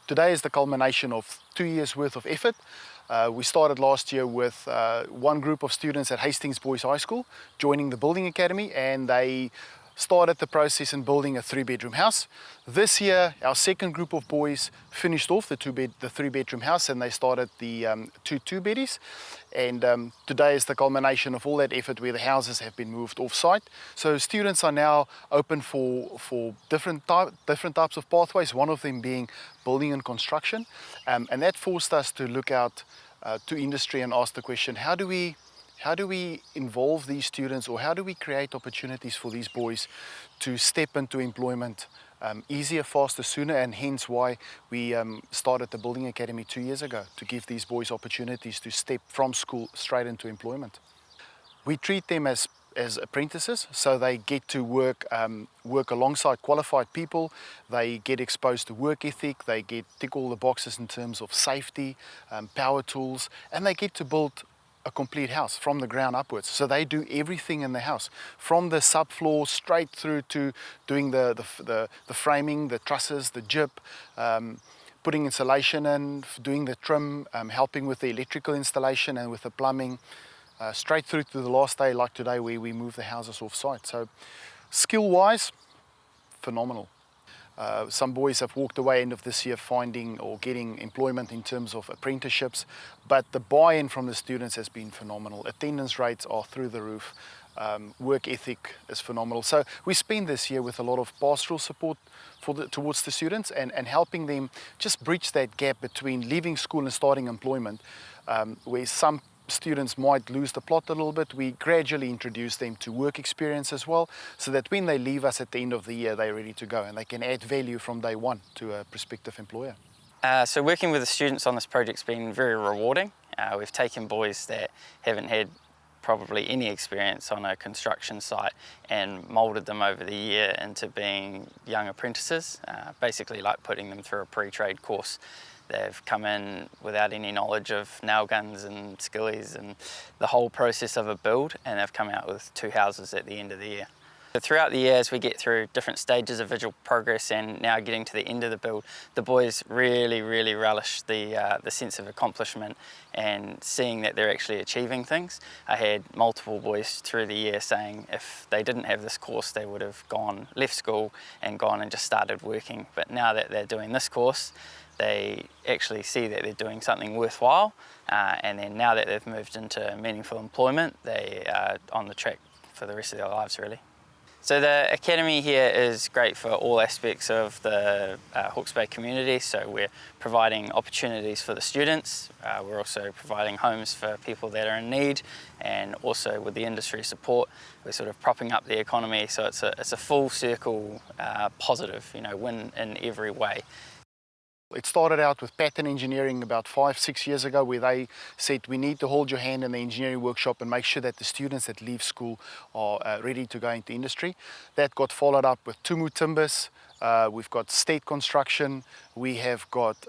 Today is the culmination of 2 years worth of effort. We started last year with one group of students at Hasting Boys Highschool joining the building academy, and they started the process in building a 3-bedroom house. This year, our second group of boys finished off the 3-bedroom house, and they started the 2-beddies. And today is the culmination of all that effort, where the houses have been moved off-site. So students are now open for different types of pathways, one of them being building and construction. And that forced us to look out to industry and ask the question, how do we involve these students, or how do we create opportunities for these boys to step into employment easier, faster, sooner? And hence why we started the Building Academy 2 years ago, to give these boys opportunities to step from school straight into employment. We treat them as apprentices, so they get to work alongside qualified people. They get exposed to work ethic, they tick all the boxes in terms of safety, power tools, and they get to build a complete house from the ground upwards. So they do everything in the house, from the subfloor straight through to doing the framing, the trusses, the gyp, putting insulation in, doing the trim, helping with the electrical installation and with the plumbing, straight through to the last day like today, where we move the houses off site. So skill-wise, phenomenal. Some boys have walked away end of this year finding or getting employment in terms of apprenticeships, but the buy-in from the students has been phenomenal. Attendance rates are through the roof. Work ethic is phenomenal. So we spend this year with a lot of pastoral support towards the students, and helping them just bridge that gap between leaving school and starting employment, where some students might lose the plot a little bit. We gradually introduce them to work experience as well, so that when they leave us at the end of the year, they're ready to go and they can add value from day one to a prospective employer. So working with the students on this project's been very rewarding. We've taken boys that haven't had probably any experience on a construction site and moulded them over the year into being young apprentices, basically like putting them through a pre-trade course. They've come in without any knowledge of nail guns and skillies and the whole process of a build, and they've come out with 2 houses at the end of the year. So throughout the year, as we get through different stages of visual progress and now getting to the end of the build, the boys really relish the sense of accomplishment and seeing that they're actually achieving things. I had multiple boys through the year saying if they didn't have this course, they would have left school and gone and just started working. But now that they're doing this course, they actually see that they're doing something worthwhile, and then now that they've moved into meaningful employment, they are on the track for the rest of their lives, really. So the academy here is great for all aspects of the Hawke's Bay community. So we're providing opportunities for the students, we're also providing homes for people that are in need, and also with the industry support, we're sort of propping up the economy. So it's a full circle positive, win in every way. It started out with pattern engineering about 5-6 years ago, where they said we need to hold your hand in the engineering workshop and make sure that the students that leave school are ready to go into industry. That got followed up with Tumu Timbers. We've got state construction. We have got,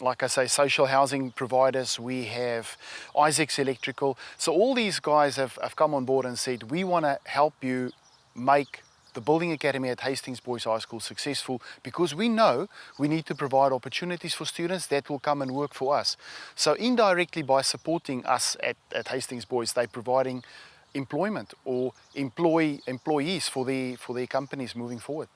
like I say, social housing providers. We have Isaac's Electrical. So all these guys have come on board and said, we want to help you make the Building Academy at Hasting Boys Highschool successful, because we know we need to provide opportunities for students that will come and work for us. So indirectly, by supporting us at Hasting Boys, they're providing employment or employees for their companies moving forward.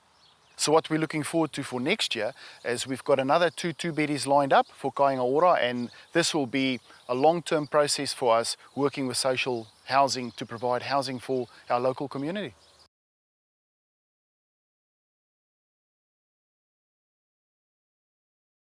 So what we're looking forward to for next year is we've got another 2-beddies lined up for Kainga Ora, and this will be a long-term process for us, working with social housing to provide housing for our local community.